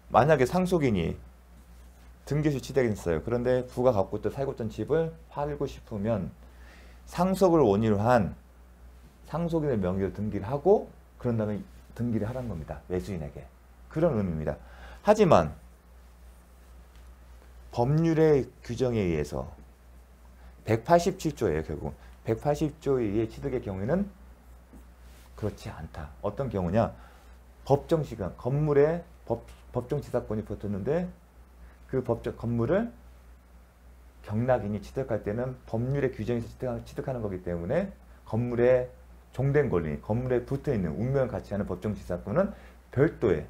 만약에 상속인이 등기시 취득했어요. 그런데 부가 갖고 있던 살고 있던 집을 팔고 싶으면 상속을 원인으로 한 상속인의 명의로 등기를 하고 그런 다음에 등기를 하라는 겁니다. 매수인에게. 그런 의미입니다. 하지만 법률의 규정에 의해서 187조예요. 결국 180조에 의해 취득의 경우에는 그렇지 않다. 어떤 경우냐? 법정시간, 건물의 법정지사권이 붙었는데 그 건물을 경락인이 취득할 때는 법률의 규정에서 취득하는 거기 때문에 건물에 종된 권리, 건물에 붙어있는 운명을 같이 하는 법정지사권은 별도의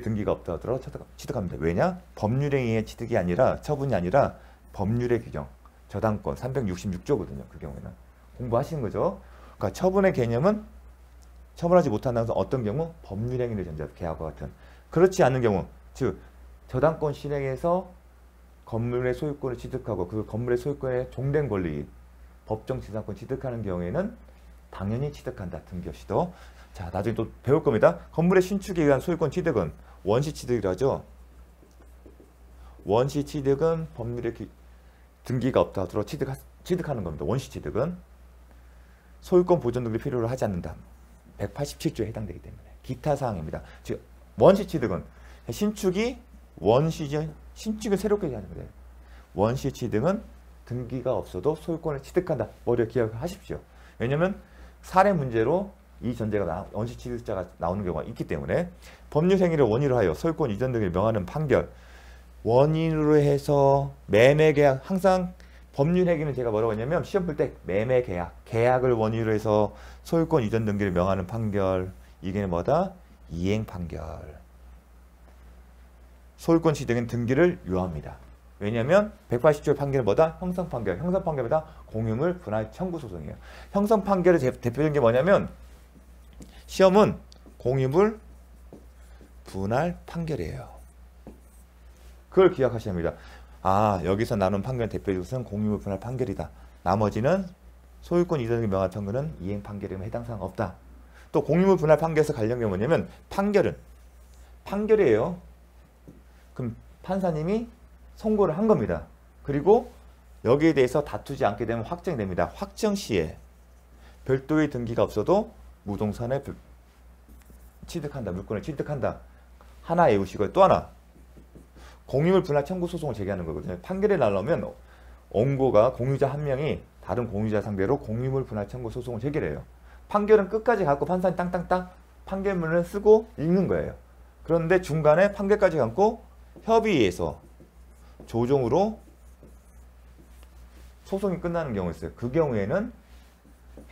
등기가 없다 하더라도 취득합니다. 왜냐? 법률행위의 취득이 아니라 처분이 아니라 법률의 규정, 저당권 366조거든요. 그 경우에는 공부하시는 거죠. 그러니까 처분의 개념은 처분하지 못한다는 것은 어떤 경우? 법률행위를 전제한 계약과 같은. 그렇지 않은 경우, 즉 저당권 실행에서 건물의 소유권을 취득하고 그 건물의 소유권에 종된 권리, 법정지상권 취득하는 경우에는 당연히 취득한다. 등기 없이도. 자, 나중에 또 배울 겁니다. 건물의 신축에 의한 소유권 취득은 원시 취득이라 하죠. 원시 취득은 법률의 등기가 없다 하도록 취득하는 겁니다. 원시 취득은 소유권 보존 등을 필요로 하지 않는다. 187조에 해당되기 때문에. 기타 사항입니다. 즉 원시 취득은 신축이 신축을 새롭게 하는 거예요. 원시 취득은 등기가 없어도 소유권을 취득한다. 머리에 기억하십시오. 왜냐하면 사례 문제로 이 전제가 원시 취득자가 나오는 경우가 있기 때문에 법률 행위를 원인으로 하여 소유권 이전 등을 명하는 판결, 원인으로 해서 매매 계약, 항상 법률 행위는 제가 뭐라고 했냐면 시험 볼 때 매매 계약을 원인으로 해서 소유권 이전 등기를 명하는 판결, 이게 뭐다? 이행 판결. 소유권 취득은 등기를 요합니다. 왜냐하면 180조의 판결은 뭐다? 형성 판결. 형성 판결보다 공유물 분할 청구 소송이에요. 형성 판결의 대표적인 게 뭐냐면 시험은 공유물 분할 판결이에요. 그걸 기억하셔야 합니다. 아, 여기서 나눈 판결 대표적인 것은 공유물 분할 판결이다. 나머지는 소유권 이전 등기 명한 판결은 이행 판결이면 해당 사항 없다. 또 공유물 분할 판결에서 관련 게 뭐냐면 판결은 판결이에요. 그럼 판사님이 선고를 한 겁니다. 그리고 여기에 대해서 다투지 않게 되면 확정이 됩니다. 확정 시에 별도의 등기가 없어도 무동산에 취득한다. 물건을 취득한다. 하나 외우시고요. 또 하나. 공유물 분할 청구 소송을 제기하는 거거든요. 판결이 날라오면 원고가 공유자 한 명이 다른 공유자 상대로 공유물 분할 청구 소송을 제기해요. 판결은 끝까지 갖고 판사님 땅땅땅 판결문을 쓰고 읽는 거예요. 그런데 중간에 판결까지 갖고 협의해서 조정으로 소송이 끝나는 경우가 있어요. 그 경우에는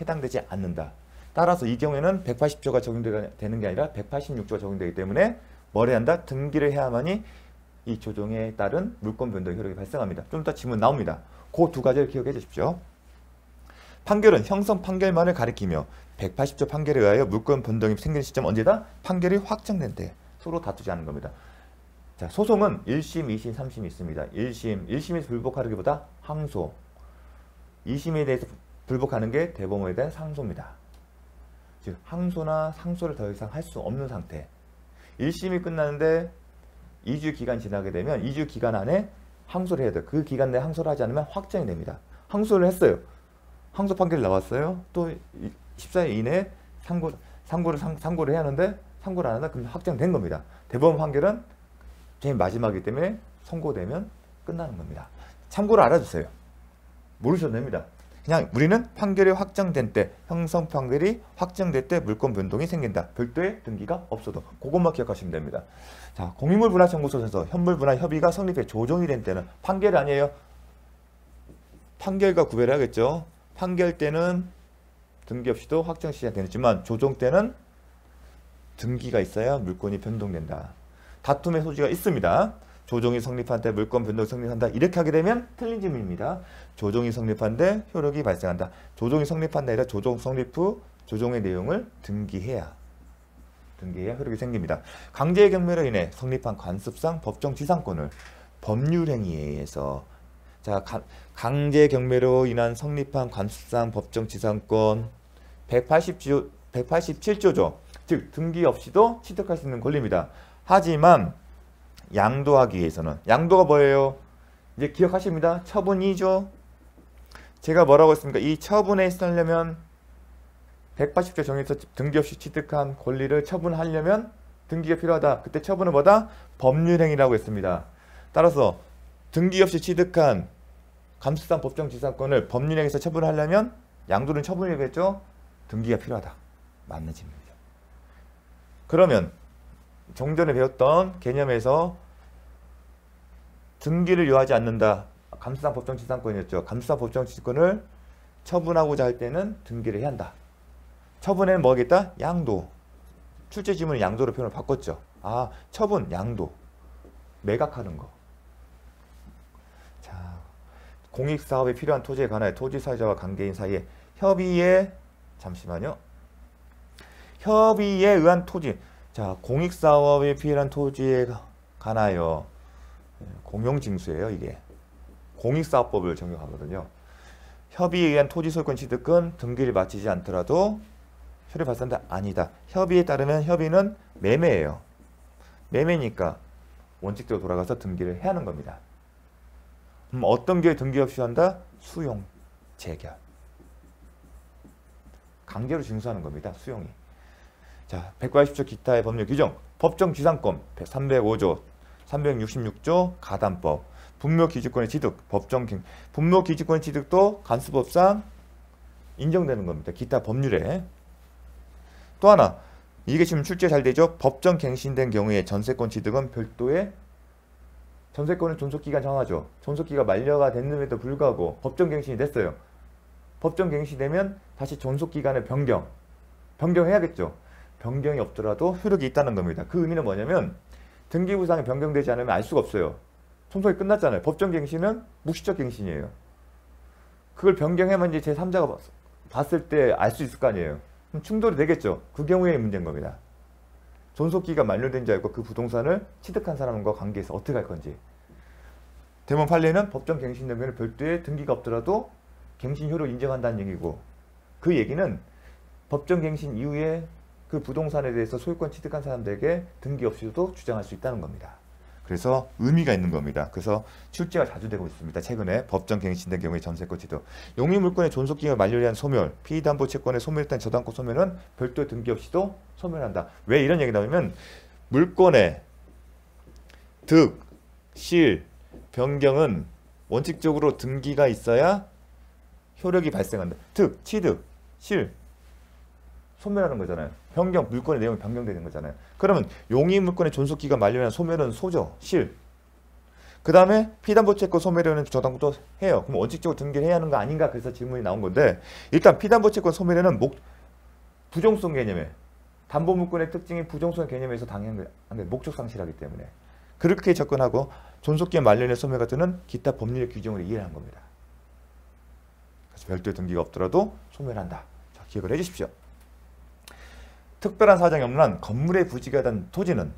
해당되지 않는다. 따라서 이 경우에는 180조가 적용되는 게 아니라 186조가 적용되기 때문에 뭘 해야 한다? 등기를 해야만이 이 조정에 따른 물권 변동 효력이 발생합니다. 좀 이따 질문 나옵니다. 그 두 가지를 기억해 주십시오. 판결은 형성 판결만을 가리키며 180조 판결에 의하여 물권 변동이 생기는 시점 언제다? 판결이 확정된 때. 서로 다투지 않는 겁니다. 자, 소송은 1심, 2심, 3심이 있습니다. 1심에서 불복하기보다 항소. 2심에 대해서 불복하는 게 대법원에 대한 상소입니다. 즉 항소나 상소를 더 이상 할 수 없는 상태. 1심이 끝나는데 2주 기간 지나게 되면 2주 기간 안에 항소를 해야 돼요. 그 기간 내에 항소를 하지 않으면 확정이 됩니다. 항소를 했어요. 항소 판결이 나왔어요. 또 14일 이내에 상고를 해야 하는데 상고를 안 한다? 그럼 확정된 겁니다. 대법원 판결은 제일 마지막이기 때문에 선고되면 끝나는 겁니다. 참고로 알아주세요. 모르셔도 됩니다. 그냥 우리는 판결이 확정된 때, 형성 판결이 확정될 때 물권 변동이 생긴다. 별도의 등기가 없어도. 그것만 기억하시면 됩니다. 자, 공유물 분할 청구소에서 현물 분할 협의가 성립해 조정이 된 때는 판결이 아니에요. 판결과 구별을 하겠죠. 판결 때는 등기 없이도 확정 시작되지만 조정 때는 등기가 있어야 물권이 변동된다. 다툼의 소지가 있습니다. 조정이 성립한 때 물권 변동이 성립한다. 이렇게 하게 되면 틀린 질문입니다. 조정이 성립한 때 효력이 발생한다. 조정이 성립한 데 아니라 조정 성립 후 조정의 내용을 등기해야 효력이 생깁니다. 강제의 경매로 인해 성립한 관습상 법정 지상권을 법률행위에 의해서 강제 경매로 인한 성립한 관습상 법정 지상권 187조죠. 즉 등기 없이도 취득할 수 있는 권리입니다. 하지만 양도하기 위해서는 양도가 뭐예요? 이제 기억하십니다. 처분 2조. 제가 뭐라고 했습니까? 이 처분에 쓰려면 180조 정에서 등기 없이 취득한 권리를 처분하려면 등기가 필요하다. 그때 처분은 뭐다? 법률행위라고 했습니다. 따라서 등기 없이 취득한 감수상 법정지상권을 법률행위에서 처분하려면 양도는 처분이겠죠? 등기가 필요하다. 맞는 질문이죠. 그러면 정전에 배웠던 개념에서 등기를 요하지 않는다. 감수상 법정지상권이었죠. 감수상 법정지상권을 처분하고자 할 때는 등기를 해야 한다. 처분에는 뭐겠다? 양도. 출제 지문은 양도로 표현을 바꿨죠. 아, 처분, 양도. 매각하는 거. 자, 공익사업에 필요한 토지에 관하여 토지 사유자와 관계인 사이에 협의에, 잠시만요. 협의에 의한 토지. 자, 공익사업에 필요한 토지에 관하여 공용징수예요, 이게. 공익사업법을 적용하거든요. 협의에 의한 토지 소유권 취득은 등기를 마치지 않더라도 효력 발생한다? 아니다. 협의에 따르면 협의는 매매예요. 매매니까 원칙대로 돌아가서 등기를 해야 하는 겁니다. 어떤 경우에 등기 없이 한다? 수용, 재결. 강제로 징수하는 겁니다. 수용이. 자, 180조 기타의 법률 규정. 법정지상권 305조, 366조 가담법. 분묘기지권의 취득, 분묘기지권의 취득도 간수법상 인정되는 겁니다. 기타 법률에. 또 하나, 이게 지금 출제 잘 되죠? 법정갱신된 경우에 전세권 취득은 별도의 전세권은 존속기간 정하죠. 존속기가 만료가 됐음에도 불구하고 법정갱신이 됐어요. 법정갱신되면 다시 존속기간을 변경해야겠죠. 변경이 없더라도 효력이 있다는 겁니다. 그 의미는 뭐냐면 등기부상이 변경되지 않으면 알 수가 없어요. 손속이 끝났잖아요. 법정갱신은 묵시적 갱신이에요. 그걸 변경하면 이제 제3자가 봤을 때 알 수 있을 거 아니에요. 그럼 충돌이 되겠죠. 그 경우에 문제인 겁니다. 존속기가 만료된 줄 알고 그 부동산을 취득한 사람과 관계해서 어떻게 할 건지. 대법원 판례는 법정갱신된 경우는 별도의 등기가 없더라도 갱신 효력을 인정한다는 얘기고, 그 얘기는 법정갱신 이후에 그 부동산에 대해서 소유권 취득한 사람들에게 등기 없이도 주장할 수 있다는 겁니다. 그래서 의미가 있는 겁니다. 그래서 출제가 자주 되고 있습니다. 최근에 법정갱신된 경우에 전세권 취득. 용의물권의 존속기간 만료에 한 소멸, 피담보채권의 소멸했다는 저당권 소멸은 별도의 등기 없이도 소멸한다. 왜 이런 얘기 나오면 물권의 득, 실, 변경은 원칙적으로 등기가 있어야 효력이 발생한다. 득, 취득, 실, 소멸하는 거잖아요. 변경, 물권의 내용이 변경되는 거잖아요. 그러면 용의물권의 존속기간 만료한 소멸은 소죠. 실. 그 다음에 피담보채권 소멸에는 저당권도 해요. 그럼 원칙적으로 등기를 해야 하는 거 아닌가? 그래서 질문이 나온 건데, 일단 피담보채권 소멸에는 부종성 개념에, 담보물권의 특징이 부종성 개념에서 당연한 목적 상실하기 때문에 그렇게 접근하고, 존속기간 만료의 소멸 같은 는 기타 법률의 규정으로 이해를 한 겁니다. 그래서 별도의 등기가 없더라도 소멸한다. 자, 기억을 해주십시오. 특별한 사정이 없는 한 건물의 부지가 된 토지는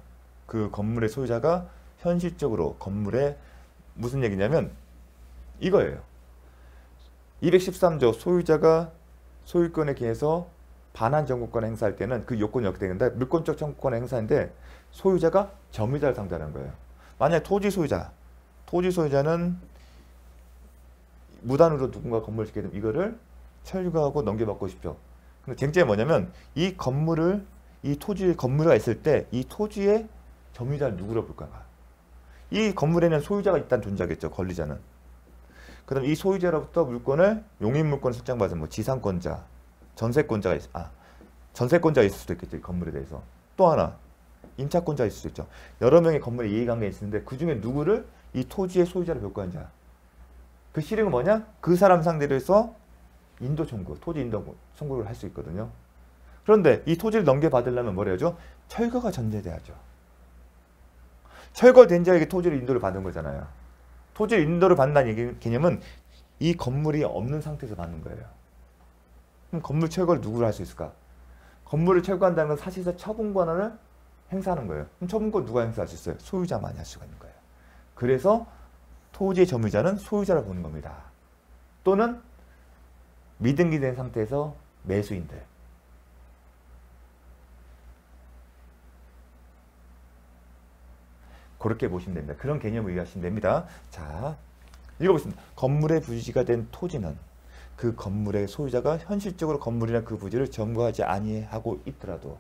그 건물의 소유자가 현실적으로 건물에 무슨 얘기냐면 이거예요. 213조 소유자가 소유권에 기해서 반환 청구권을 행사할 때는 그 요건이 어떻게 되는데, 물권적 청구권을 행사인데 소유자가 점유자를 상대하는 거예요. 만약에 토지 소유자는 무단으로 누군가 건물을 짓게 되면 이거를 철거하고 넘겨받고 싶죠. 근데 쟁점이 뭐냐면 이 토지에 건물이 있을 때 이 토지의 점유자를 누구로 볼까가. 이 건물에는 소유자가 일단 존재하겠죠. 권리자는. 그다음 이 소유자로부터 물권을 용익물권을 설정받은 지상권자, 전세권자가 있을 수도 있겠죠. 이 건물에 대해서. 또 하나 임차권자가 있을 수도 있죠. 여러 명의 건물에 이해관계가 있는데 그 중에 누구를 이 토지의 소유자로 볼 거냐. 그 실행은 뭐냐? 그 사람 상대로 해서 인도 청구, 토지 인도 청구를 할 수 있거든요. 그런데 이 토지를 넘겨받으려면 뭐라 하죠? 철거가 전제돼야죠. 철거된 자에게 토지를 인도를 받는 거잖아요. 토지를 인도를 받는다는 개념은 이 건물이 없는 상태에서 받는 거예요. 그럼 건물 철거를 누구로 할 수 있을까? 건물을 철거한다는 건 사실상 처분 권한을 행사하는 거예요. 그럼 처분권 누가 행사할 수 있어요? 소유자만이 할 수가 있는 거예요. 그래서 토지의 점유자는 소유자를 보는 겁니다. 또는 미등기된 상태에서 매수인들. 그렇게 보시면 됩니다. 그런 개념을 이해하시면 됩니다. 자, 읽어보겠습니다. 건물의 부지가 된 토지는 그 건물의 소유자가 현실적으로 건물이나 그 부지를 점거하지 아니하고 있더라도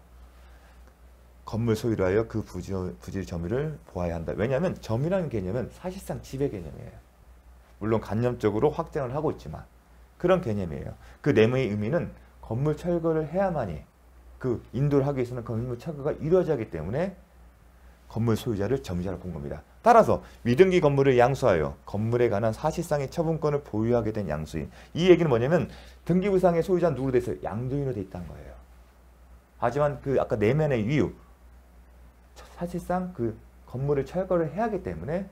건물 소유로 하여 그 부지의 점유를 보아야 한다. 왜냐하면 점이라는 개념은 사실상 지배 개념이에요. 물론 관념적으로 확장을 하고 있지만 그런 개념이에요. 그 내용의 의미는 건물 철거를 해야만이 그 인도를 하기 위해서는 건물 철거가 이루어져야 하기 때문에 건물 소유자를 점유자로 본 겁니다. 따라서 미등기 건물을 양수하여 건물에 관한 사실상의 처분권을 보유하게 된 양수인. 이 얘기는 뭐냐면 등기부상의 소유자는 누구로 돼 있어요? 양도인으로 돼 있다는 거예요. 하지만 그 아까 내면의 이유, 사실상 그 건물을 철거를 해야 하기 때문에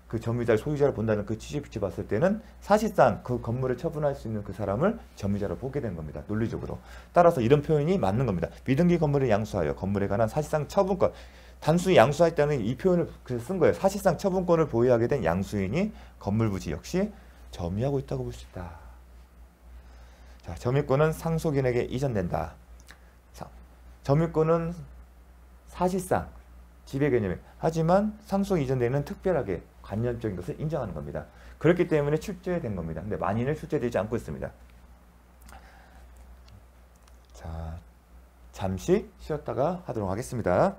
그 점유자를 소유자를 본다는 그 취지 비추 봤을 때는 사실상 그 건물을 처분할 수 있는 그 사람을 점유자로 보게 된 겁니다. 논리적으로. 따라서 이런 표현이 맞는 겁니다. 미등기 건물을 양수하여 건물에 관한 사실상 처분권. 단순히 양수했다는 이 표현을 쓴 거예요. 사실상 처분권을 보유하게 된 양수인이 건물 부지 역시 점유하고 있다고 볼 수 있다. 자, 점유권은 상속인에게 이전된다. 점유권은 사실상 지배 개념에 하지만 상속 이전되는 특별하게 관념적인 것을 인정하는 겁니다. 그렇기 때문에 출제된 겁니다. 근데 만인은 출제되지 않고 있습니다. 자, 잠시 쉬었다가 하도록 하겠습니다.